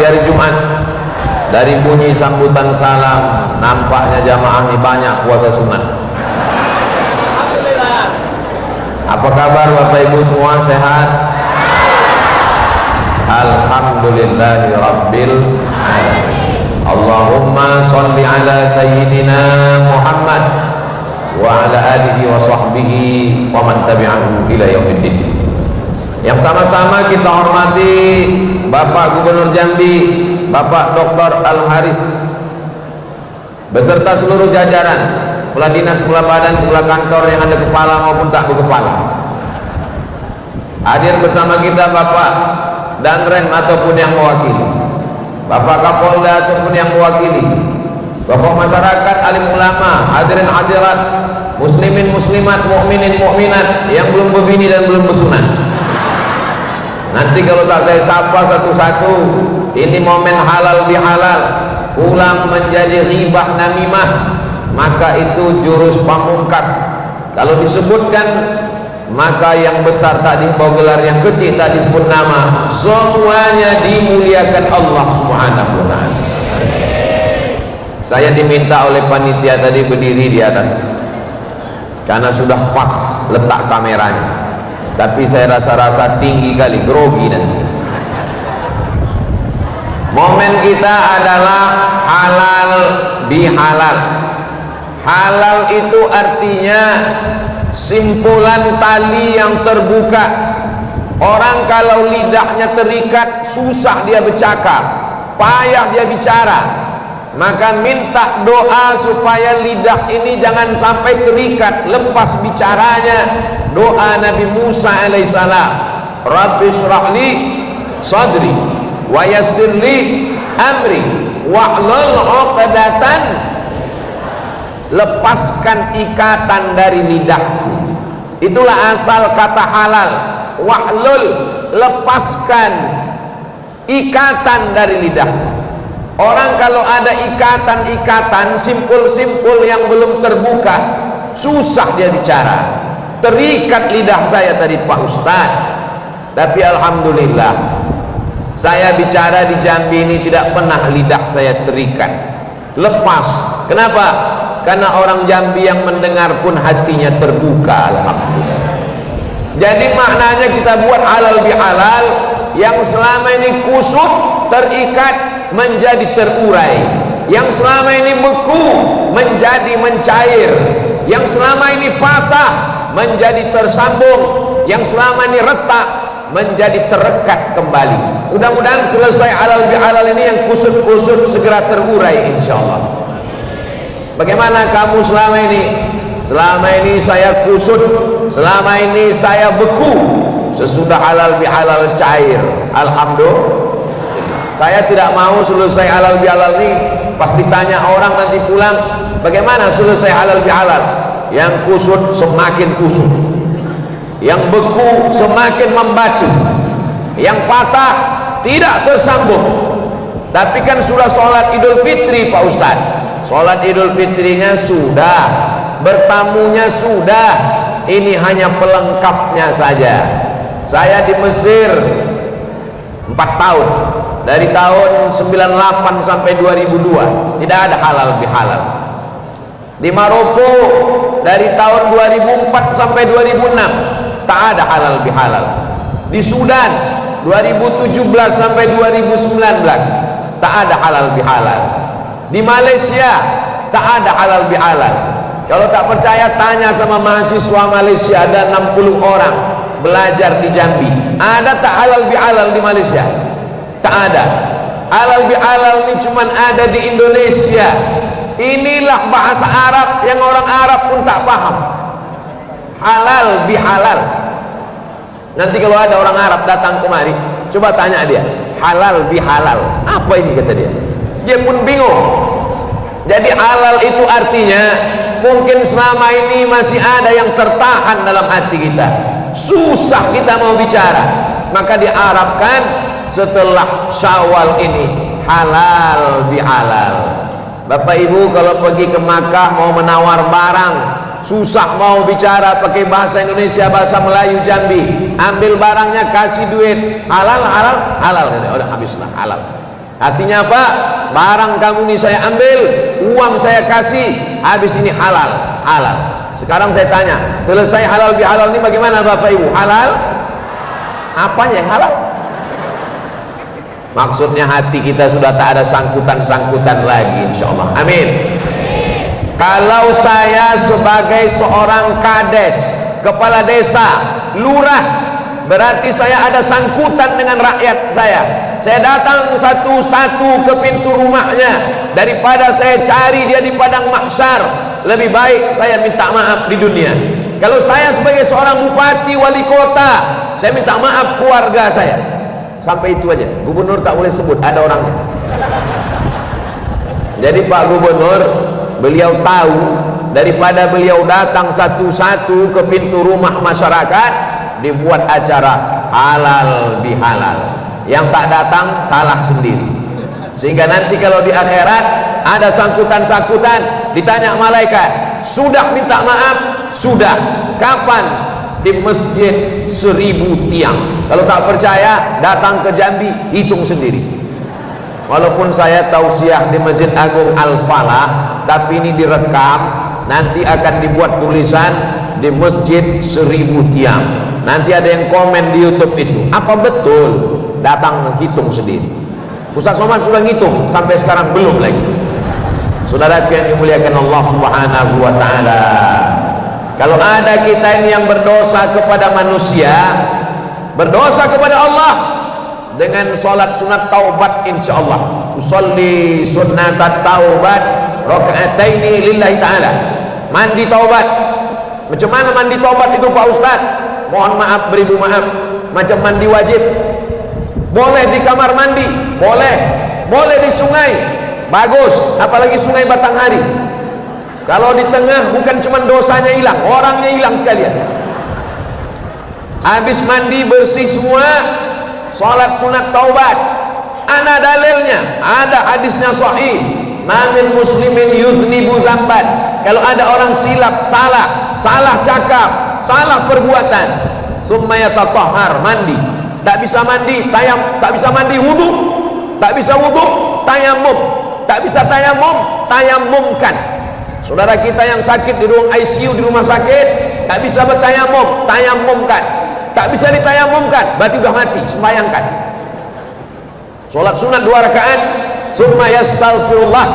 hari Jumat. Dari bunyi sambutan salam nampaknya jamaah ini banyak puasa sunat. Apa kabar Bapak Ibu semua, sehat? Alhamdulillahi Rabbil Alamin. Allahumma sholli ala Sayyidina Muhammad wa ala alihi wa sahbihi wa man tabi'ahu ila yaumiddin. Yang sama-sama kita hormati Bapak Gubernur Jambi, Bapak Dr. Al-Haris beserta seluruh jajaran, kepala dinas, kepala badan, kepala kantor yang ada kepala maupun tak berkepala. Hadir bersama kita Bapak Danrem ataupun yang mewakili, Bapak Kapolda ataupun yang mewakili, tokoh masyarakat, alim ulama, hadirin hadirat, muslimin muslimat, mukminin mukminat yang belum berbini dan belum bersunat. Nanti kalau tak saya sapa satu-satu, ini momen halal bihalal, pulang menjadi ghibah namimah, maka itu jurus pamungkas. Kalau disebutkan, maka yang besar tak dibawa gelar, yang kecil tak disebut nama, semuanya dimuliakan Allah Subhanahu wa ta'ala. Saya diminta oleh panitia tadi berdiri di atas karena sudah pas letak kameranya, tapi saya rasa-rasa tinggi kali, grogi nanti. Momen kita adalah halal bihalal. Halal itu artinya simpulan tali yang terbuka. Orang kalau lidahnya terikat, susah dia bercakap, payah dia bicara. Maka minta doa supaya lidah ini jangan sampai terikat, lepas bicaranya. Doa Nabi Musa alaihissalam, Rabbi syrahli sadri wa yassirli amri wahlul 'uqdatan, lepaskan ikatan dari lidahku. Itulah asal kata halal. Wahlul, lepaskan ikatan dari lidahku. Orang kalau ada ikatan-ikatan, simpul-simpul yang belum terbuka, susah dia bicara. Terikat lidah saya tadi Pak Ustadz. Tapi alhamdulillah, saya bicara di Jambi ini tidak pernah lidah saya terikat, lepas. Kenapa? Karena orang Jambi yang mendengar pun hatinya terbuka, alhamdulillah. Jadi maknanya kita buat halal bihalal, yang selama ini kusut terikat menjadi terurai, yang selama ini beku menjadi mencair, yang selama ini patah menjadi tersambung, yang selama ini retak menjadi terekat kembali. Mudah-mudahan selesai halal bihalal ini yang kusut-kusut segera terurai insyaallah. Bagaimana kamu selama ini? Selama ini saya kusut, selama ini saya beku. Sesudah halal bihalal cair, alhamdulillah. Saya tidak mau selesai halal bihalal ini pas ditanya orang nanti pulang, bagaimana selesai halal bihalal? Yang kusut semakin kusut, yang beku semakin membatu, yang patah tidak tersambung. Tapi kan sudah sholat Idul Fitri Pak Ustadz, sholat Idul Fitrinya sudah, bertamunya sudah, ini hanya pelengkapnya saja. Saya di Mesir 4 tahun, dari tahun 98 sampai 2002 tidak ada halal bihalal. Di Maroko dari tahun 2004 sampai 2006 tak ada halal bihalal. Di Sudan 2017 sampai 2019 tak ada halal bihalal. Di Malaysia tak ada halal bihalal. Kalau tak percaya tanya sama mahasiswa Malaysia, ada 60 orang belajar di Jambi. Ada tak halal bihalal di Malaysia? Tak ada. Halal bihalal ini cuma ada di Indonesia. Inilah bahasa Arab yang orang Arab pun tak paham. Halal bihalal. Nanti kalau ada orang Arab datang kemari, coba tanya dia, halal bihalal apa ini, kata dia. Dia pun bingung. Jadi halal itu artinya mungkin selama ini masih ada yang tertahan dalam hati kita, susah kita mau bicara. Maka diharapkan setelah Syawal ini halal bihalal. Bapak Ibu kalau pergi ke Makkah mau menawar barang, susah mau bicara pakai bahasa Indonesia, bahasa Melayu Jambi, ambil barangnya kasih duit, halal halal halal, udah habislah halal. Artinya apa? Barang kamu ini saya ambil, uang saya kasih, habis ini halal. Halal. Sekarang saya tanya, selesai halal bihalal ini bagaimana Bapak Ibu? Halal? Apanya yang halal? Maksudnya hati kita sudah tak ada sangkutan-sangkutan lagi, insya Allah. Amin. Kalau saya sebagai seorang kades, kepala desa, lurah, berarti saya ada sangkutan dengan rakyat saya. Saya datang satu-satu ke pintu rumahnya, daripada saya cari dia di padang mahsyar, lebih baik saya minta maaf di dunia. Kalau saya sebagai seorang bupati, wali kota, saya minta maaf keluarga saya. Sampai itu aja. Gubernur tak boleh sebut, ada orangnya. Jadi Pak Gubernur, beliau tahu, daripada beliau datang satu-satu ke pintu rumah masyarakat, dibuat acara halal bihalal. Yang tak datang salah sendiri. Sehingga nanti kalau di akhirat ada sangkutan-sangkutan, ditanya malaikat, sudah minta maaf? Sudah. Kapan? Di masjid 1000 tiang. Kalau tak percaya, datang ke Jambi, hitung sendiri. Walaupun saya tausiah di Masjid Agung Al-Falah, tapi ini direkam, nanti akan dibuat tulisan di masjid 1000 tiang. Nanti ada yang komen di YouTube itu, apa betul? Datang hitung sendiri. Ustaz Somad sudah ngitung, sampai sekarang belum lagi. Saudara yang dimuliakan Allah Subhanahu wa taala, kalau ada kita ini yang berdosa kepada manusia, berdosa kepada Allah dengan salat sunat taubat, insyaallah usolli sunnatat taubat rakaataini lillahi ta'ala, mandi taubat. Macam mana mandi taubat itu Pak Ustaz? Mohon maaf, beribu maaf, macam mandi wajib. Boleh di kamar mandi, boleh. Boleh di sungai, bagus, apalagi sungai Batanghari. Kalau di tengah, bukan cuma dosanya hilang, orangnya hilang sekalian. Habis mandi bersih semua, salat sunat taubat. Ana dalilnya, ada hadisnya sahih. Mamin muslimin yuznibu zamban. Kalau ada orang silap, salah cakap, salah perbuatan, summa yatatahhar, mandi. Tak bisa mandi, tak bisa mandi wudu, tak bisa wudu, tayamum, tak bisa tayamum, tayamumkan. Saudara kita yang sakit di ruang ICU di rumah sakit, tak bisa bertayamum, tayamumkan. Tak bisa ditayamumkan, berarti sudah mati, sembahyangkan. Salat sunat 2 rakaat, summa yastaghfirullah,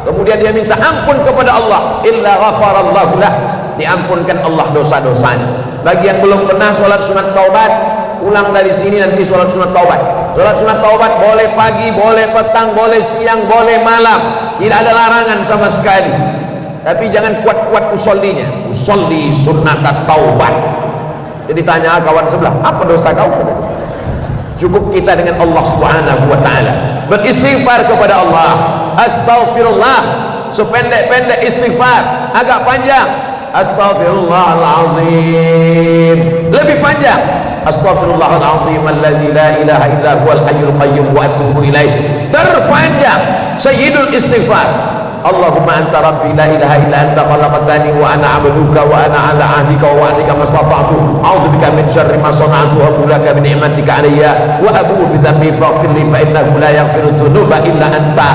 kemudian dia minta ampun kepada Allah, illa ghafarallahu lah, diampunkan Allah dosa-dosanya. Bagi yang belum pernah salat sunat taubat, pulang dari sini nanti salat sunat taubat. Salat sunat taubat boleh pagi, boleh petang, boleh siang, boleh malam, tidak ada larangan sama sekali. Tapi jangan kuat-kuat usollinya, usolli sunnatat taubat. Jadi tanya kawan sebelah, apa dosa kau? Cukup kita dengan Allah Subhanahu wa taala beristighfar kepada Allah. Astaghfirullah, sependek-pendek istighfar, agak panjang Astaghfirullahalazim, lebih panjang Astaghfirullahalazim alladzi la ilaha illa huwal hayyul qayyum wa atubu ilaih, terpanjang sayyidul istighfar. Allahumma anta rabbi la ilaha illa anta khalaqtani wa ana 'abduka wa ana 'ala 'ahdika wa wa'dika mastata'tu a'udzubika min syarri ma sana'tu wa a'udzu bika bi ni'matika 'alayya wa abu'u bi dhanbi faghfir li fa innahu la yaghfiru dzunuba illa anta.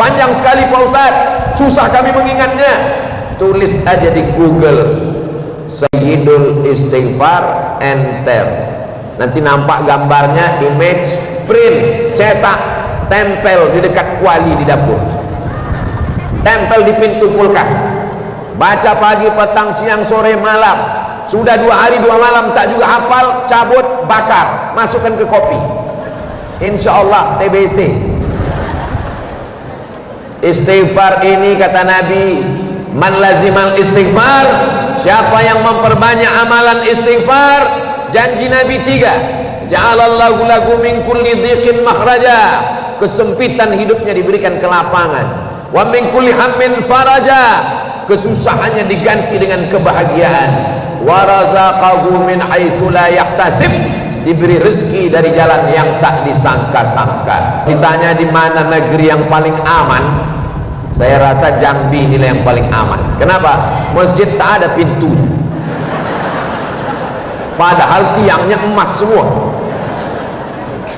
Panjang sekali Pak Ustaz, susah kami mengingatnya. Tulis aja di Google Sayyidul Istighfar, enter, nanti nampak gambarnya, image, print, cetak, tempel di dekat kuali di dapur, tempel di pintu kulkas, baca pagi, petang, siang, sore, malam. Sudah 2 hari 2 malam tak juga hafal, cabut, bakar, masukkan ke kopi, insya Allah TBC. Istighfar ini kata Nabi, man lazimal istighfar, siapa yang memperbanyak amalan istighfar, janji Nabi 3, ja'alallahu lahu min kulli dhiqin makhraja, kesempitan hidupnya diberikan kelapangan, wa min kulli hammin faraja, kesusahannya diganti dengan kebahagiaan, wa razaqahu min haitsu la yahtasib, diberi rezeki dari jalan yang tak disangka-sangka. Ditanya di mana negeri yang paling aman, saya rasa Jambi inilah yang paling aman. Kenapa? Masjid tak ada pintu, padahal tiangnya emas semua.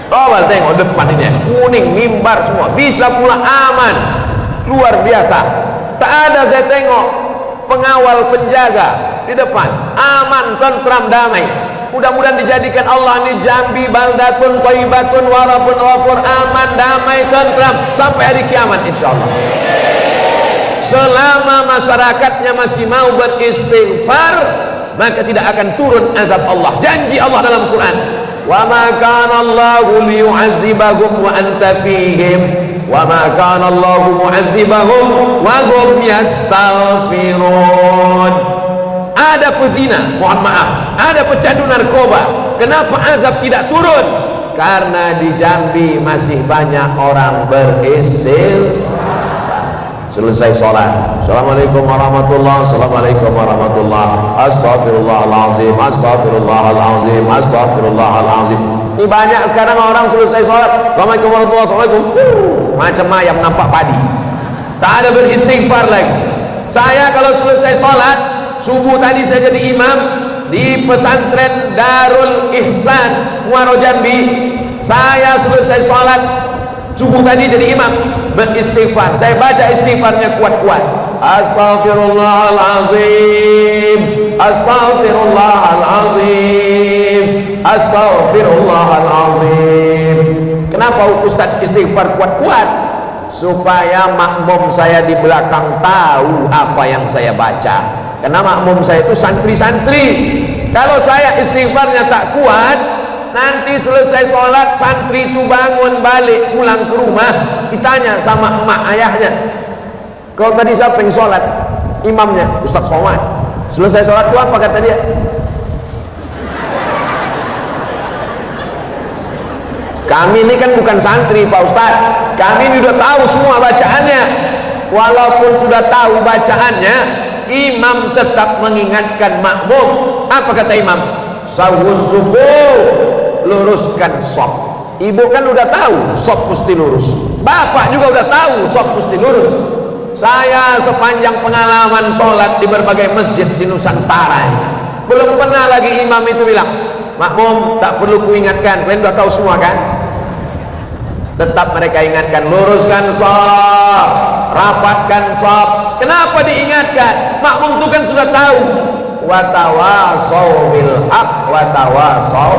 Coba tengok depan ini, kuning, mimbar semua, bisa pula aman, luar biasa. Tak ada saya tengok pengawal penjaga di depan, aman, tentram, damai. Mudah-mudahan dijadikan Allah ini Jambi baldatun thayyibatun wa rabbun ghafur, aman, damai, tentram sampai hari kiamat insyaallah. Selama masyarakatnya masih mau beristighfar, maka tidak akan turun azab Allah. Janji Allah dalam Quran, wa ma kana Allahu liyu'adzibahum wa anta fihim wa ma kana Allahu mu'adzibahum wa hum yastaghfirun. Ada pezina, mohon maaf, ada pecandu narkoba, kenapa azab tidak turun? Karena di Jambi masih banyak orang beristighfar. Selesai sholat, assalamualaikum warahmatullahi, assalamualaikum warahmatullahi, astaghfirullahaladzim, astaghfirullahaladzim, astaghfirullahaladzim. Ini banyak sekarang orang selesai sholat, assalamualaikum warahmatullahi, assalamualaikum, macam ayam nampak padi, tak ada beristighfar lagi. Saya kalau selesai sholat subuh tadi, saya jadi imam di pesantren Darul Ihsan Muaro Jambi. Saya selesai sholat subuh tadi jadi imam, beristighfar. Saya baca istighfarnya kuat-kuat, astaghfirullahalazim, astaghfirullahalazim, astaghfirullahalazim. Kenapa Ustaz istighfar kuat-kuat? Supaya makmum saya di belakang tahu apa yang saya baca. Karena makmum saya itu santri-santri. Kalau saya istighfarnya tak kuat, nanti selesai sholat santri itu bangun balik pulang ke rumah, ditanya sama emak ayahnya, kalau tadi siapa yang sholat? Imamnya Ustaz Somad. Selesai sholat itu apa kata dia? Kami ini kan bukan santri Pak Ustaz, kami ini udah tahu semua bacaannya. Walaupun sudah tahu bacaannya, imam tetap mengingatkan makmum. Apa kata imam? Sawus sufuf, luruskan sop. Ibu kan udah tahu sop mesti lurus, bapak juga udah tahu sop mesti lurus. Saya sepanjang pengalaman sholat di berbagai masjid di Nusantara ini, belum pernah lagi imam itu bilang, makmum tak perlu kuingatkan, kalian udah tahu semua kan? Tetap mereka ingatkan, luruskan sop, rapatkan sop. Kenapa diingatkan? Makmum itu kan sudah tahu. Watawasau bil haq watawasau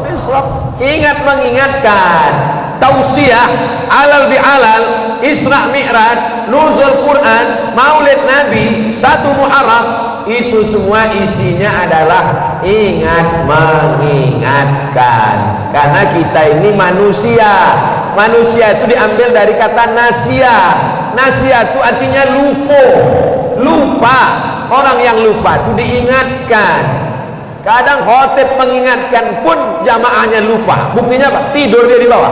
bis sabr. Ingat mengingatkan. Tausiah, alal bi'alal, Isra Mi'raj, nuzul Quran, Maulid Nabi, 1 Muharram, itu semua isinya adalah ingat mengingatkan. Karena kita ini manusia. Manusia itu diambil dari kata nasia. Nasia itu artinya lupa. Orang yang lupa itu diingatkan. Kadang khotib mengingatkan pun jamaahnya lupa. Buktinya apa? Tidur dia di bawah.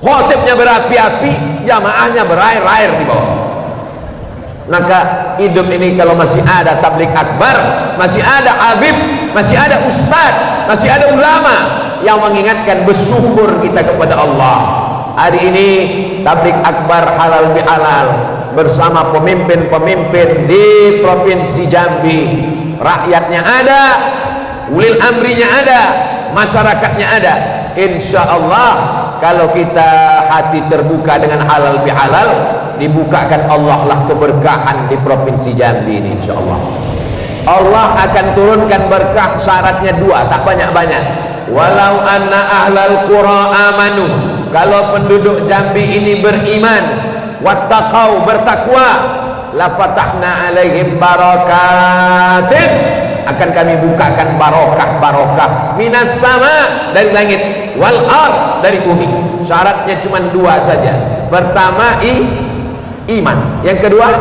Khotibnya berapi-api, jamaahnya berair-air di bawah. Maka hidup ini kalau masih ada tabligh akbar, masih ada habib, masih ada ustadz, masih ada ulama yang mengingatkan, bersyukur kita kepada Allah. Hari ini tabligh akbar halal bihalal bersama pemimpin-pemimpin di provinsi Jambi. Rakyatnya ada, ulil amrinya ada, masyarakatnya ada. Insya Allah kalau kita hati terbuka dengan halal bihalal, dibukakan Allah lah keberkahan di provinsi Jambi ini. Insya Allah Allah akan turunkan berkah, syaratnya 2, tak banyak-banyak. Walau anna ahlal qura amanu, kalau penduduk Jambi ini beriman, wattaqau, bertakwa, la fatahna alaihim barakatin, akan kami bukakan barokah minas sama, dari langit, wal ard, dari bumi. Syaratnya cuma 2 saja. Pertama iman, yang kedua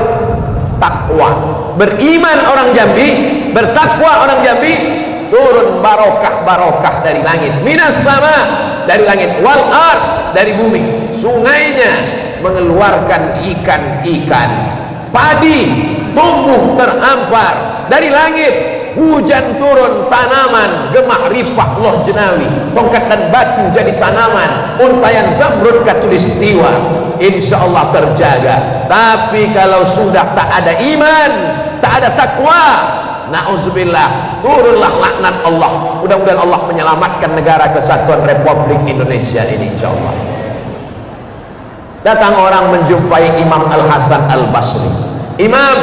takwa. Beriman orang Jambi, bertakwa orang Jambi, turun barokah dari langit, minas sama, dari langit, wal ard, dari bumi. Sungainya mengeluarkan ikan-ikan, padi tumbuh terhampar dari langit, hujan turun, tanaman gemah ripah loh jenawi, tongkat dan batu jadi tanaman, untayan zamrud katulistiwa. Insya Allah terjaga. Tapi kalau sudah tak ada iman, tak ada takwa, na'udzubillah, turunlah laknat Allah. Mudah-mudahan Allah menyelamatkan negara kesatuan Republik Indonesia ini, insyaallah. Datang orang menjumpai Imam Al-Hasan Al-Basri. Imam,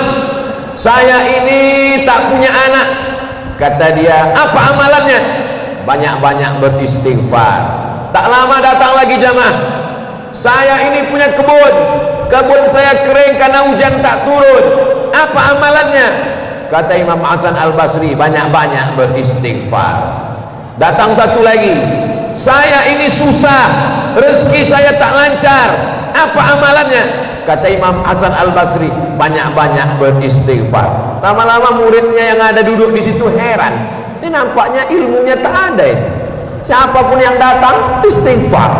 saya ini tak punya anak. Kata dia, apa amalannya? Banyak-banyak beristighfar. Tak lama datang lagi jamaah. Saya ini punya kebun. Kebun saya kering karena hujan tak turun. Apa amalannya? Kata Imam Hasan Al-Basri, banyak-banyak beristighfar. Datang satu lagi. Saya ini susah, rezeki saya tak lancar. Apa amalannya? Kata Imam Hasan Al-Basri, banyak-banyak beristighfar. Lama-lama muridnya yang ada duduk di situ heran. Ini nampaknya ilmunya tak ada ini. Siapapun yang datang istighfar.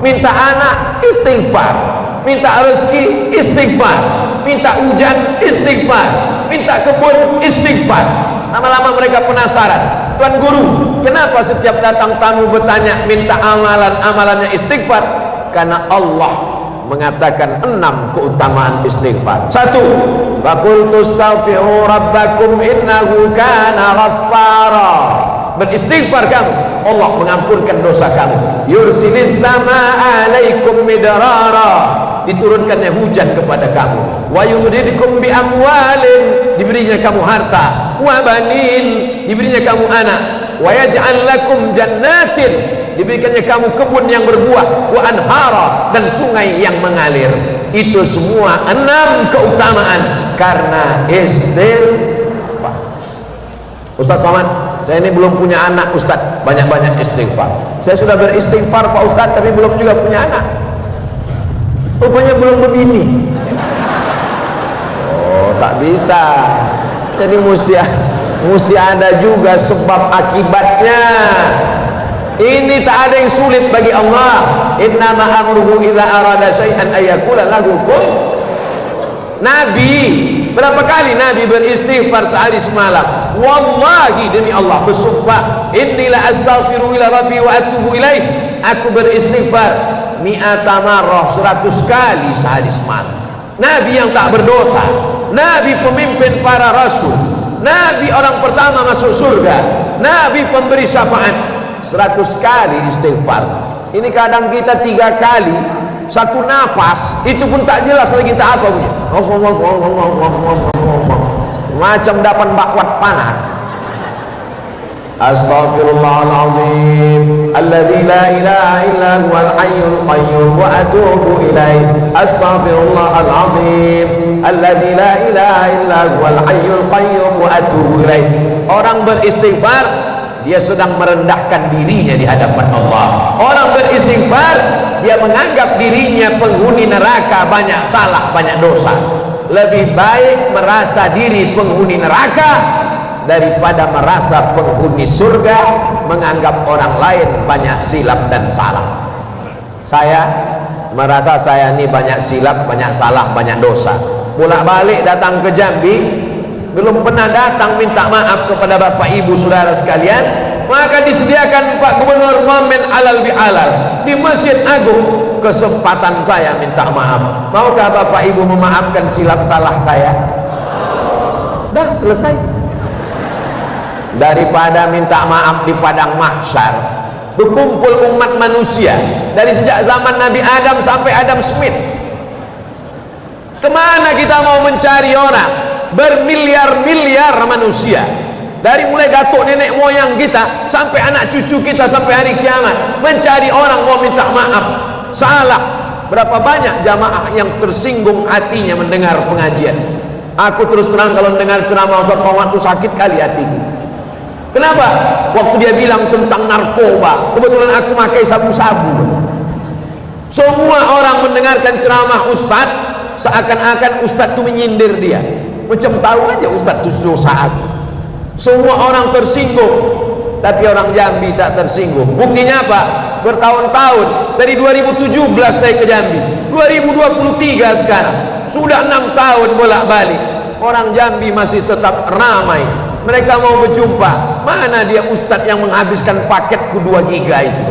Minta anak istighfar. Minta rezeki istighfar. Minta hujan istighfar. Minta kebun istighfar. Lama-lama mereka penasaran. Tuan Guru, kenapa setiap datang tamu bertanya minta amalannya istighfar? Karena Allah mengatakan 6 keutamaan istighfar. 1, faqultu astaghfiru rabbakum innahu kana ghaffara. Beristighfar kamu, Allah mengampunkan dosa kamu. Yursilis samaa 'alaikum midrara, diturunkannya hujan kepada kamu. Wa yumdidukum bi amwalin, diberinya kamu harta. Wa banin, diberinya kamu anak. Wa yaj'al lakum jannatin, diberikannya kamu kebun yang berbuah. Wa anhara, dan sungai yang mengalir. Itu semua 6 keutamaan karena istighfar. Ustaz Somad, saya ini belum punya anak Ustaz, banyak-banyak istighfar. Saya sudah beristighfar Pak Ustaz, tapi belum juga punya anak. Rupanya belum berbini. Oh, tak bisa. Jadi mesti ada juga sebab akibatnya. Ini tak ada yang sulit bagi Allah. Innama amruhu idza arada syai'an ayyakula lahu kun. Nabi, berapa kali Nabi beristighfar sehari semalam? Wallahi, demi Allah bersumpah, innila astaghfiru ila rabbi wa atubu ilaih. Aku beristighfar mi'ata marrah, 100 kali sehari semalam. Nabi yang tak berdosa, Nabi pemimpin para rasul, Nabi orang pertama masuk surga, Nabi pemberi syafaat, 100 kali istighfar. Ini kadang kita 3 kali, 1 napas, itu pun tak jelas lagi kita apa punya. Macam dapat bakwat panas. Astaghfirullahaladzim alladzi la ilaha illa huwal hayyul qayyum wa atubu ilaih. Astaghfirullahaladzim alladzi la ilaha illa huwal hayyul qayyum wa atubu ilaih. Orang beristighfar, dia sedang merendahkan dirinya di hadapan Allah. Orang beristighfar, dia menganggap dirinya penghuni neraka, banyak salah, banyak dosa. Lebih baik merasa diri penghuni neraka daripada merasa penghuni surga, menganggap orang lain banyak silap dan salah. Saya merasa saya ini banyak silap, banyak salah, banyak dosa. Bolak-balik datang ke Jambi, belum pernah datang minta maaf kepada Bapak Ibu Saudara sekalian, maka disediakan Pak Gubernur momen alal bi'alal di Masjid Agung. Kesempatan saya minta maaf. Maukah Bapak Ibu memaafkan silap salah saya? Dah selesai. Daripada minta maaf di padang mahsyar, berkumpul umat manusia dari sejak zaman Nabi Adam sampai Adam Smith. Kemana kita mau mencari orang? Bermiliar-miliar manusia, dari mulai datuk nenek moyang kita sampai anak cucu kita sampai hari kiamat, mencari orang mau minta maaf salah. Berapa banyak jamaah yang tersinggung hatinya mendengar pengajian. Aku terus terang kalau mendengar ceramah Ustaz Somad itu sakit kali hatiku. Kenapa? Waktu dia bilang tentang narkoba, kebetulan aku pakai sabu-sabu. Semua orang mendengarkan ceramah Ustaz seakan-akan Ustaz itu menyindir dia, macam tahu aja Ustaz itu dosa aku. Semua orang tersinggung, tapi orang Jambi tak tersinggung. Buktinya apa? Bertahun-tahun, dari 2017 saya ke Jambi, 2023 sekarang, sudah 6 tahun bolak-balik. Orang Jambi masih tetap ramai. Mereka mau berjumpa. Mana dia Ustadz yang menghabiskan paketku 2 giga itu?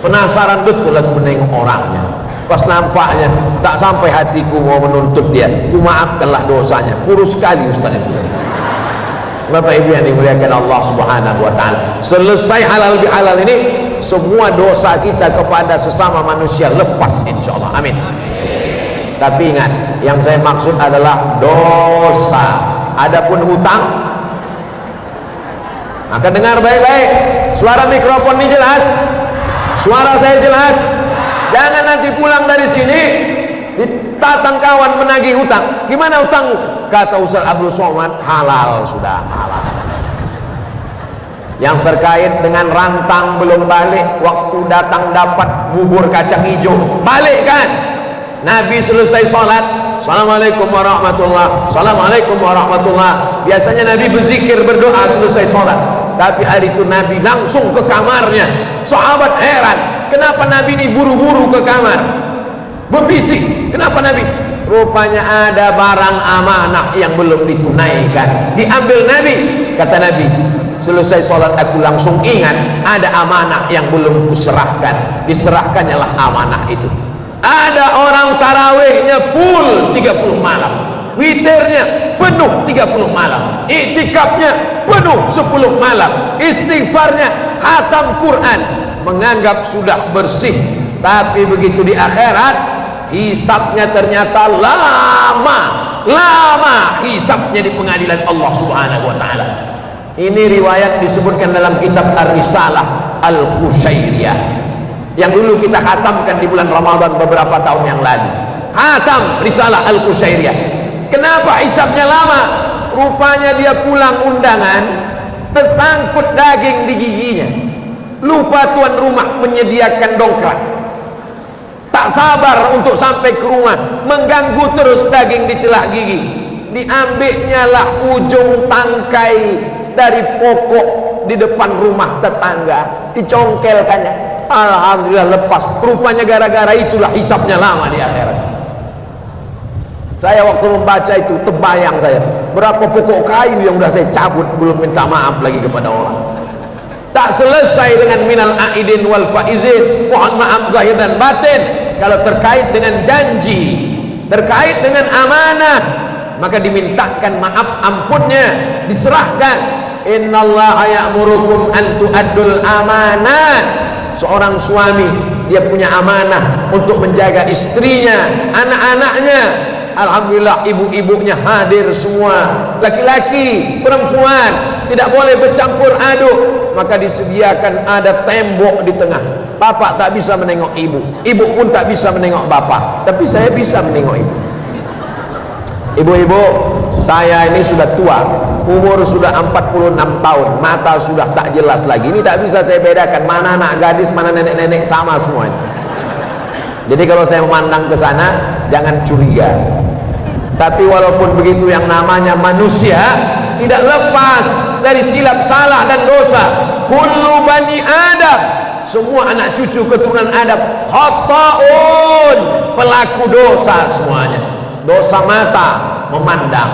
Penasaran betul aku menengok orangnya. Pas nampaknya tak sampai hatiku mau menuntut dia, ku maafkanlah dosanya. Kurus sekali Ustaz itu. Bapak Ibu yang dimuliakan Allah Subhanahu wa taala. Selesai halal bihalal ini, semua dosa kita kepada sesama manusia lepas insyaallah. Amin. Tapi ingat, yang saya maksud adalah dosa. Adapun hutang, maka dengar baik-baik. Suara mikrofon ini jelas? Suara saya jelas? Jangan nanti pulang dari sini ditatang kawan menagih hutang. Gimana hutangmu? Kata Ustaz Abdul Somad, halal sudah, halal. Yang terkait dengan rantang belum balik, waktu datang dapat bubur kacang hijau, balikkan. Nabi selesai sholat, Assalamualaikum warahmatullah, Assalamualaikum warahmatullah. Biasanya Nabi berzikir berdoa selesai sholat, tapi hari itu Nabi langsung ke kamarnya. Sahabat heran, kenapa Nabi ini buru-buru ke kamar berbisik? Kenapa Nabi? Rupanya ada barang amanah yang belum ditunaikan, diambil Nabi. Kata Nabi, selesai sholat aku langsung ingat ada amanah yang belum kuserahkan. Diserahkannya lah amanah itu. Ada orang tarawihnya full 30 malam, witirnya penuh 30 malam, iktikafnya penuh 10 malam, istighfarnya khatam Quran, menganggap sudah bersih. Tapi begitu di akhirat, hisabnya ternyata lama hisabnya di pengadilan Allah Subhanahu wa taala. Ini riwayat disebutkan dalam kitab Ar-Risalah Al-Qushairiyah yang dulu kita khatamkan di bulan Ramadan beberapa tahun yang lalu. Khatam Risalah Al-Qushairiyah. Kenapa hisabnya lama? Rupanya dia pulang undangan, tersangkut daging di giginya, lupa tuan rumah menyediakan dongkrak, tak sabar untuk sampai ke rumah, mengganggu terus daging di celah gigi. Diambilnya lah ujung tangkai dari pokok di depan rumah tetangga, dicongkelkannya. Alhamdulillah lepas. Rupanya gara-gara itulah hisabnya lama di akhirat. Saya waktu membaca itu terbayang saya berapa pokok kayu yang sudah saya cabut, belum minta maaf lagi kepada orang. Tak selesai dengan minal aidin wal faizin, mohon maaf zahir dan batin. Kalau terkait dengan janji, terkait dengan amanah, maka dimintakan maaf ampunnya, diserahkan. Innallaha ya'murukum an tu'addul amanat. Seorang suami, dia punya amanah untuk menjaga istrinya, anak-anaknya. Alhamdulillah ibu-ibunya hadir semua, laki-laki, perempuan, tidak boleh bercampur aduk. Maka disediakan ada tembok di tengah. Bapak tak bisa menengok ibu, ibu pun tak bisa menengok bapak, tapi saya bisa menengok ibu. Ibu-ibu, saya ini sudah tua, umur sudah 46 tahun, mata sudah tak jelas lagi. Ini tak bisa saya bedakan mana anak gadis, mana nenek-nenek, sama semua. Jadi kalau saya memandang ke sana, jangan curiga. Tapi walaupun begitu, yang namanya manusia tidak lepas dari silap, salah dan dosa. Kullu bani Adam, semua anak cucu keturunan Adam khata'un, pelaku dosa semuanya. Dosa mata memandang,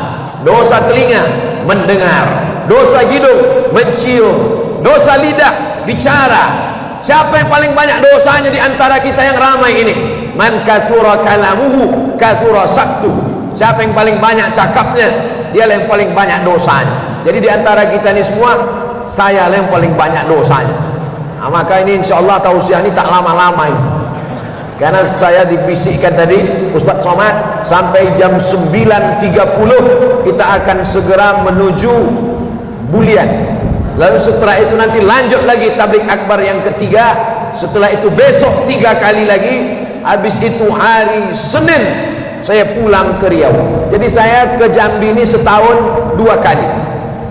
dosa telinga mendengar, dosa hidung mencium, dosa lidah bicara. Siapa yang paling banyak dosanya di antara kita yang ramai ini? Man kasura kalamuhu kasura saktu. Siapa yang paling banyak cakapnya, dia yang paling banyak dosanya. Jadi di antara kita ini semua, saya yang paling banyak dosanya. Nah, maka ini insyaallah tausiah ini tak lama-lama ini. Karena saya dibisikkan tadi Ustaz Somad sampai jam 9.30 kita akan segera menuju Bulian. Lalu setelah itu nanti lanjut lagi tabligh akbar yang ketiga. Setelah itu besok 3 kali lagi. Habis itu hari Senin saya pulang ke Riau. Jadi saya ke Jambi ini setahun 2 kali,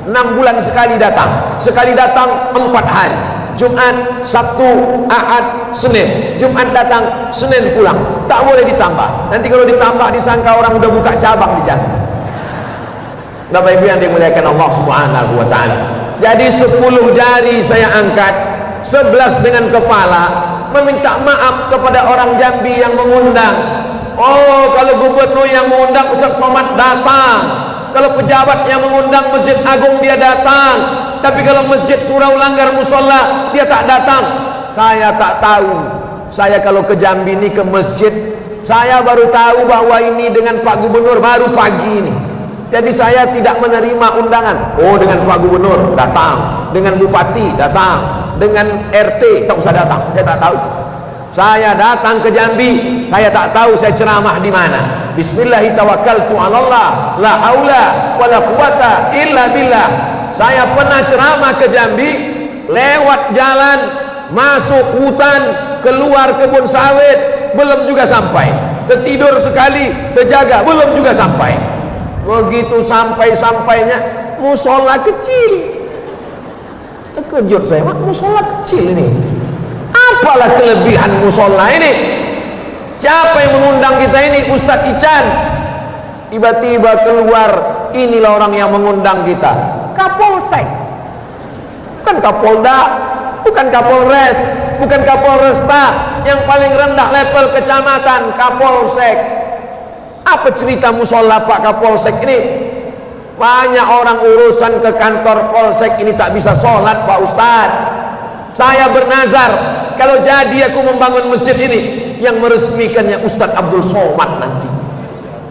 6 bulan sekali datang. Sekali datang 4 hari, Jumat, Sabtu, Ahad, Senin. Jumat datang, Senin pulang. Tak boleh ditambah. Nanti kalau ditambah disangka orang udah buka cabang di Jambi. Bapak Ibu yang dimuliakan Allah Subhanahu wa taala. Jadi 10 jari saya angkat, 11 dengan kepala, meminta maaf kepada orang Jambi yang mengundang. Oh, kalau gubernur yang mengundang Ustaz Somad datang. Kalau pejabat yang mengundang Masjid Agung dia datang. Tapi kalau Masjid Surau Langgar Musola dia tak datang. Saya tak tahu. Saya kalau ke Jambi ini ke masjid Saya baru tahu bahwa ini dengan Pak Gubernur baru pagi ini. Jadi saya tidak menerima undangan. Oh, dengan Pak Gubernur datang, dengan Bupati datang, dengan RT tak usah datang. Saya tak tahu. Saya datang ke Jambi, saya tak tahu saya ceramah di mana. Bismillahirrahmanirrahim. La haula wala quwata illa billah. Saya pernah ceramah ke Jambi, lewat jalan, masuk hutan, keluar kebun sawit, belum juga sampai. Tertidur sekali, terjaga, belum juga sampai. Begitu sampai-sampainya musola kecil. Terkejut saya, musola kecil ini. Apalah kelebihan musola ini? Siapa yang mengundang kita ini? Ustadz Ican. Tiba-tiba keluar, inilah orang yang mengundang kita. Kapolsek, bukan Kapolda, bukan Kapolres, bukan Kapolresta, yang paling rendah level kecamatan, Kapolsek. Apa cerita musola Pak Kapolsek ini? Banyak orang urusan ke kantor Polsek ini tak bisa sholat Pak Ustadz. Saya bernazar, kalau jadi aku membangun masjid ini, yang meresmikannya Ustadz Abdul Somad nanti.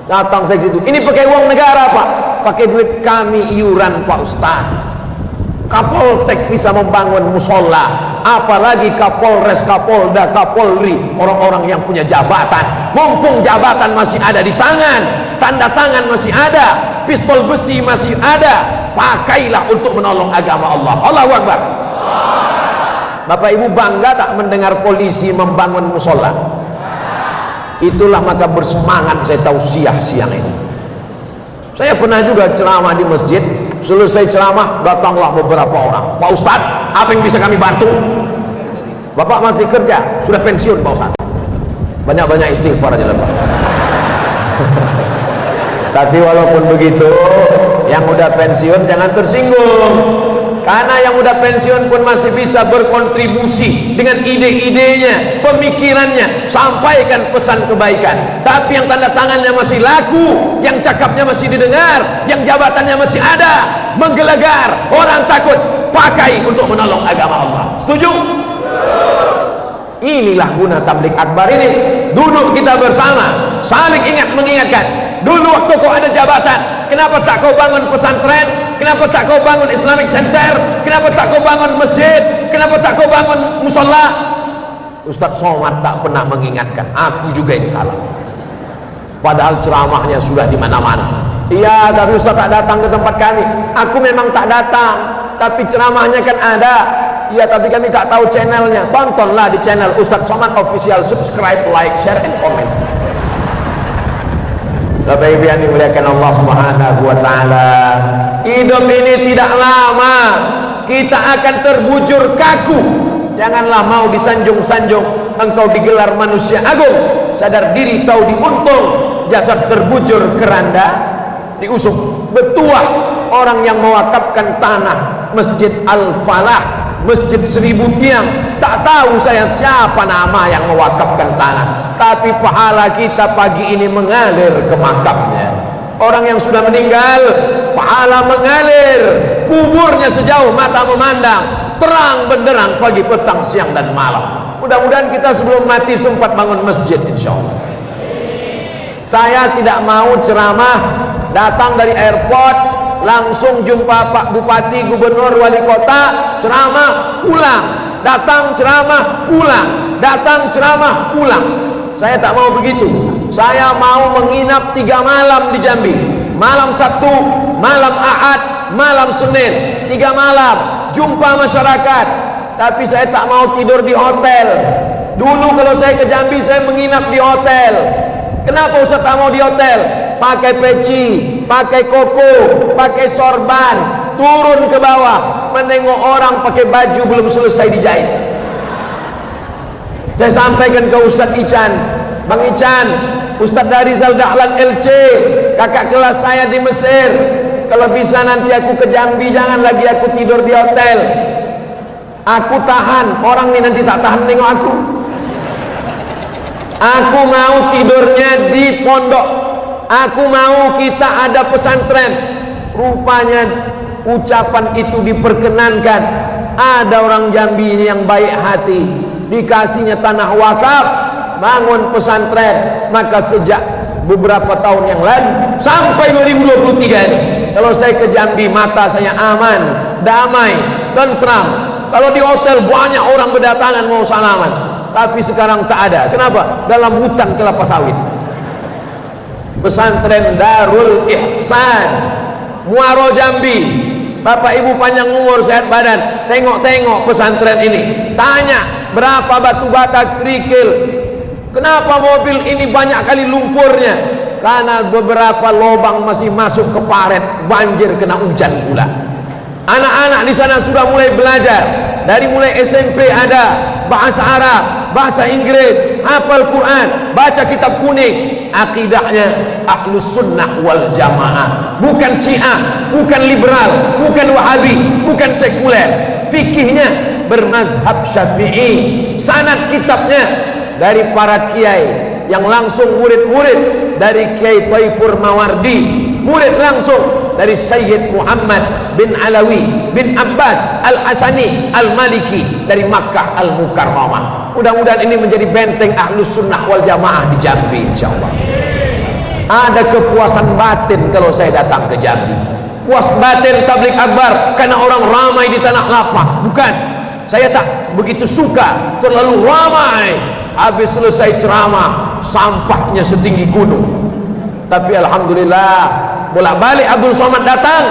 Datang saya ke situ. Ini pakai uang negara Pak, pakai duit kami iuran Pak Ustadz. Kapolsek bisa membangun musola, apalagi Kapolres, Kapolda, Kapolri, orang-orang yang punya jabatan. Mumpung jabatan masih ada di tangan, tanda tangan masih ada, pistol besi masih ada, pakailah untuk menolong agama Allah. Allahu Akbar. Bapak Ibu bangga tak mendengar polisi membangun musola? Itulah maka bersemangat saya tausiah siang ini. Saya pernah juga ceramah di masjid. Selesai ceramah datanglah beberapa orang. Pak Ustadz, apa yang bisa kami bantu? Bapak masih kerja, sudah pensiun Pak Ustadz. Banyak-banyak istighfar aja lah Pak. Tapi walaupun begitu, yang udah pensiun jangan tersinggung. Karena yang udah pensiun pun masih bisa berkontribusi dengan ide-idenya, pemikirannya, sampaikan pesan kebaikan. Tapi yang tanda tangannya masih laku, yang cakapnya masih didengar, yang jabatannya masih ada, menggelegar, orang takut, pakai untuk menolong agama Allah. Setuju? Inilah guna tabligh akbar ini. Duduk kita bersama, saling ingat mengingatkan. Dulu waktu kau ada jabatan, kenapa tak kau bangun pesantren? Kenapa tak kau bangun Islamic Center? Kenapa tak kau bangun masjid? Kenapa tak kau bangun musola? Ustadz Somad tak pernah mengingatkan. Aku juga yang salah. Padahal ceramahnya sudah di mana-mana. Iya, tapi Ustadz tak datang ke tempat kami. Aku memang tak datang, tapi ceramahnya kan ada. Iya, tapi kami tak tahu channelnya. Tontonlah di channel Ustadz Somad Official. Subscribe, like, share, and comment. Bapak Ibu yang dimuliakan Allah Subhanahu wa taala, hidup ini tidak lama, kita akan terbujur kaku. Janganlah mau disanjung-sanjung, engkau digelar manusia agung, sadar diri tahu diuntung, jasad terbujur keranda diusung. Betuah orang yang mewakafkan tanah Masjid Al-Falah, Masjid 1000 tiang, tak tahu saya siapa nama yang mewakafkan tanah, tapi pahala kita pagi ini mengalir ke makamnya. Orang yang sudah meninggal, pahala mengalir, kuburnya sejauh mata memandang, terang benderang pagi, petang, siang dan malam. Mudah-mudahan kita sebelum mati sempat bangun masjid insyaallah. Saya tidak mau ceramah datang dari airport langsung jumpa Pak Bupati, Gubernur, Wali Kota, ceramah, pulang, datang ceramah, pulang, datang ceramah, pulang. Saya tak mau begitu. Saya mau menginap 3 malam di Jambi. Malam Sabtu, malam Ahad, malam Senin, 3 malam, jumpa masyarakat. Tapi saya tak mau tidur di hotel. Dulu kalau saya ke Jambi, saya menginap di hotel. Kenapa Ustaz tak mau di hotel? Pakai peci, pakai koko, pakai sorban, turun ke bawah, menengok orang pakai baju belum selesai dijahit. Saya sampaikan ke Ustadz Ican, Bang Ican, Ustadz dari Rizal Dahlan LC, kakak kelas saya di Mesir. Kalau bisa nanti aku ke Jambi, jangan lagi aku tidur di hotel. Aku tahan, orang ini nanti tak tahan nengok aku. Aku mau tidurnya di pondok. Aku mau kita ada pesantren. Rupanya ucapan itu diperkenankan. Ada orang Jambi ini yang baik hati, dikasihnya tanah wakaf, bangun pesantren. Maka sejak beberapa tahun yang lalu sampai 2023 ini, kalau saya ke Jambi, mata saya aman, damai, tentram. Kalau di hotel banyak orang berdatangan mau salaman, tapi sekarang tak ada. Kenapa? Dalam hutan kelapa sawit. Pesantren Darul Ihsan, Muaro Jambi. Bapak Ibu panjang umur, sehat badan, tengok-tengok pesantren ini, tanya berapa batu bata, kerikil. Kenapa mobil ini banyak kali lumpurnya? Karena beberapa lubang masih masuk ke paret, banjir kena hujan pula. Anak-anak di sana sudah mulai belajar, dari mulai SMP ada bahasa Arab, bahasa Inggris, hafal Quran, baca kitab kuning. Akidahnya Ahlus Sunnah wal Jamaah, bukan Syiah, bukan liberal, bukan Wahabi, bukan sekuler. Fikihnya bermazhab Syafi'i. Sanad kitabnya dari para kiai yang langsung murid-murid, dari Kiai Taifur Mawardi, murid langsung dari Sayyid Muhammad bin Alawi bin Abbas Al-Hasani Al-Maliki dari Makkah Al-Mukarramah. Mudah-mudahan ini menjadi benteng Ahlus Sunnah wal Jamaah di Jambi, insyaallah. Ada kepuasan batin kalau saya datang ke Jambi. Puas batin tabligh akbar karena orang ramai di tanah lapang. Bukan, saya tak begitu suka terlalu ramai. Habis selesai ceramah, sampahnya setinggi gunung. Tapi alhamdulillah, bolak-balik Abdul Somad datang,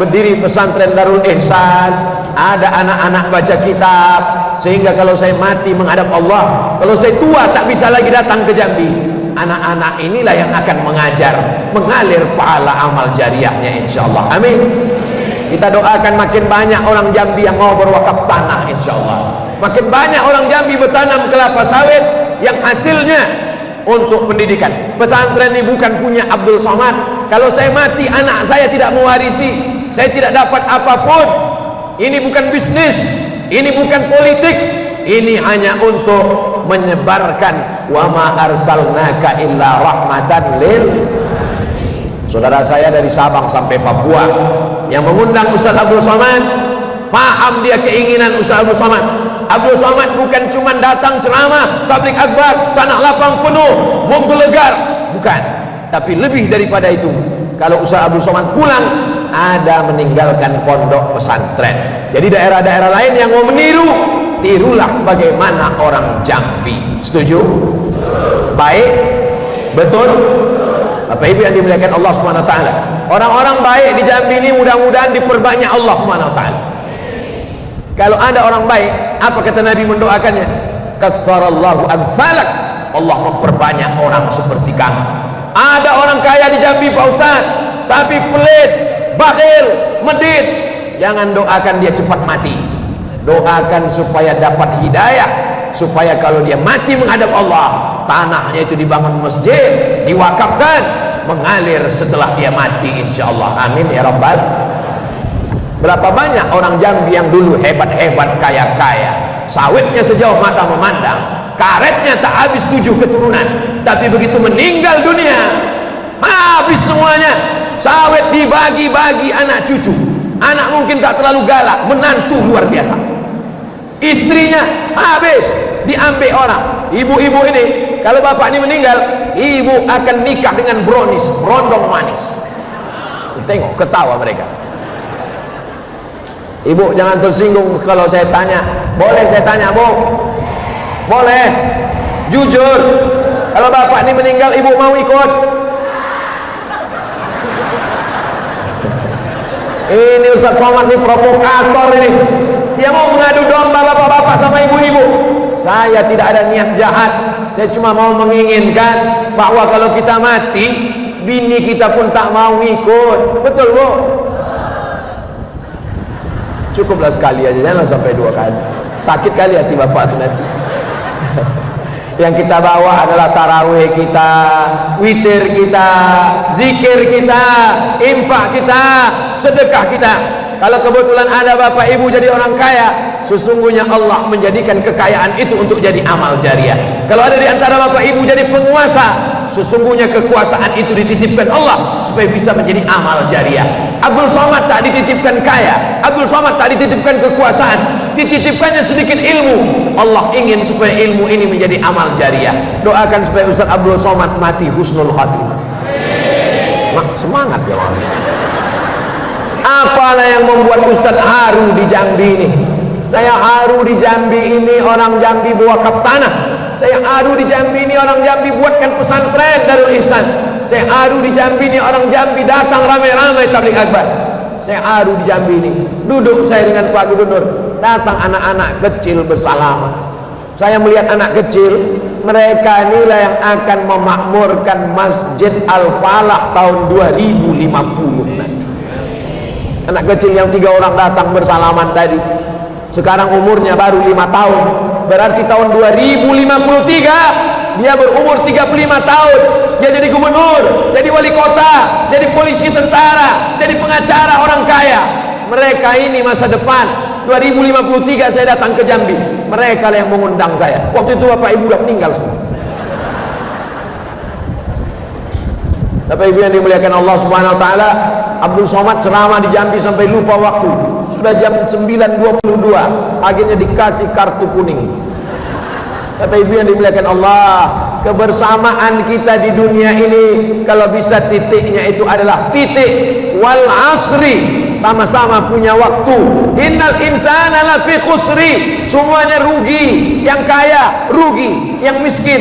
berdiri pesantren Darul Ihsan, ada anak-anak baca kitab, sehingga kalau saya mati menghadap Allah, kalau saya tua tak bisa lagi datang ke Jambi, anak-anak inilah yang akan mengajar, mengalir pahala amal jariahnya, insyaallah. Amin. Kita doakan makin banyak orang Jambi yang mau berwakaf tanah, insyaallah. Makin banyak orang Jambi bertanam kelapa sawit yang hasilnya untuk pendidikan. Pesantren ini bukan punya Abdul Somad. Kalau saya mati, anak saya tidak mewarisi, saya tidak dapat apapun. Ini bukan bisnis, ini bukan politik, ini hanya untuk menyebarkan wa ma arsalnaka illa rahmatan lil. Saudara saya dari Sabang sampai Papua yang mengundang Ustaz Abdul Somad, paham dia keinginan Ustaz Abdul Somad. Abdul Somad bukan cuma datang ceramah, tabligh akbar, tanah lapang penuh, menggelegar, bukan. Tapi lebih daripada itu, kalau Ustaz Abdul Somad pulang, ada meninggalkan pondok pesantren. Jadi daerah-daerah lain yang mau meniru, tirulah bagaimana orang Jambi. Setuju? Baik? Betul? Bapak Ibu yang dimuliakan Allah Subhanahu wa taala. Orang-orang baik di Jambi ini mudah-mudahan diperbanyak Allah Subhanahu wa taala. Kalau ada orang baik, apa kata Nabi mendoakannya? Katsarallahu amsalak. Allah memperbanyak orang seperti kamu. Ada orang kaya di Jambi Pak Ustaz, tapi pelit, bakhil, medit. Jangan doakan dia cepat mati. Doakan supaya dapat hidayah, supaya kalau dia mati menghadap Allah, tanahnya itu dibangun masjid, diwakafkan, mengalir setelah dia mati, insyaallah. Amin ya rabbal. Berapa banyak orang Jambi yang dulu hebat-hebat, kaya-kaya, sawitnya sejauh mata memandang, karetnya tak habis 7 keturunan, tapi begitu meninggal dunia habis semuanya. Sawit dibagi-bagi anak cucu, anak mungkin tak terlalu galak, menantu luar biasa, istrinya habis diambil orang. Ibu-ibu ini kalau bapak ini meninggal, ibu akan nikah dengan brownies, berondong manis. Tengok ketawa mereka. Ibu jangan tersinggung kalau saya tanya. Boleh saya tanya, Bu? Boleh? Jujur, kalau bapak ini meninggal, ibu mau ikut? Ini Ustaz Somad ini provokator ini. Dia mau mengadu domba bapak-bapak sama ibu-ibu. Saya tidak ada niat jahat. Saya cuma mau menginginkan bahwa kalau kita mati, bini kita pun tak mau ikut. Betul, Bu? Cukuplah sekali aja, jangan sampai 2 kali. Sakit kali hati bapak itu nanti. Yang kita bawa adalah tarawih kita, witir kita, zikir kita, infak kita, sedekah kita. Kalau kebetulan ada bapak ibu jadi orang kaya, sesungguhnya Allah menjadikan kekayaan itu untuk jadi amal jariah. Kalau ada di antara bapak ibu jadi penguasa, sesungguhnya kekuasaan itu dititipkan Allah supaya bisa menjadi amal jariah. Abdul Somad tak dititipkan kaya, Abdul Somad tak dititipkan kekuasaan, dititipkannya sedikit ilmu. Allah ingin supaya ilmu ini menjadi amal jariah. Doakan supaya Ustaz Abdul Somad mati husnul khatimah. Semangat ya Allah. Apalah yang membuat Ustaz haru di Jambi ini? Saya haru di Jambi ini, orang Jambi bawa kap tanah. Saya haru di Jambi ini, orang Jambi buatkan pesantren Darul Ihsan. Saya haru di Jambi ini, orang Jambi datang ramai-ramai tabligh akbar. Saya haru di Jambi ini, duduk saya dengan Pak Gubernur, datang anak-anak kecil bersalaman. Saya melihat anak kecil, mereka inilah yang akan memakmurkan Masjid Al-Falah tahun 2050 nanti. Anak kecil yang 3 orang datang bersalaman tadi, sekarang umurnya baru 5 tahun, berarti tahun 2053 dia berumur 35 tahun, dia jadi gubernur, jadi wali kota, jadi polisi, tentara, jadi pengacara, orang kaya. Mereka ini masa depan. 2053 saya datang ke Jambi, mereka lah yang mengundang saya. Waktu itu bapak ibu udah meninggal semua. Bapak ibu yang dimuliakan Allah Subhanahu wa taala, Abdul Somad ceramah di Jambi sampai lupa waktu. Sudah jam 9.22, akhirnya dikasih kartu kuning. Bapak ibu yang dimuliakan Allah, kebersamaan kita di dunia ini kalau bisa titiknya itu adalah titik wal asri, sama-sama punya waktu. Innal insana lafi khusri, semuanya rugi. Yang kaya rugi, yang miskin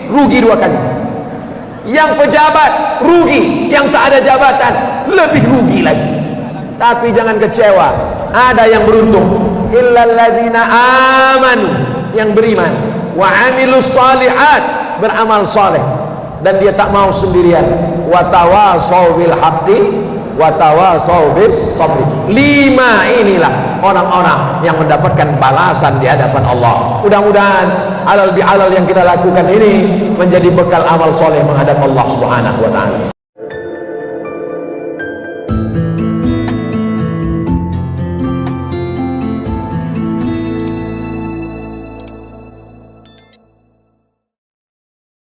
rugi 2 kali. Yang pejabat rugi, yang tak ada jabatan lebih rugi lagi. Tapi jangan kecewa, ada yang beruntung. Illal ladzina amanu, yang beriman, wa amilus shalihat, beramal saleh, dan dia tak mau sendirian. Wa tawasau bil haqqi wa tawasau bis sabri. 5 inilah orang-orang yang mendapatkan balasan di hadapan Allah. Mudah-mudahan halal bihalal yang kita lakukan ini menjadi bekal amal soleh menghadap Allah Subhanahu wa taala.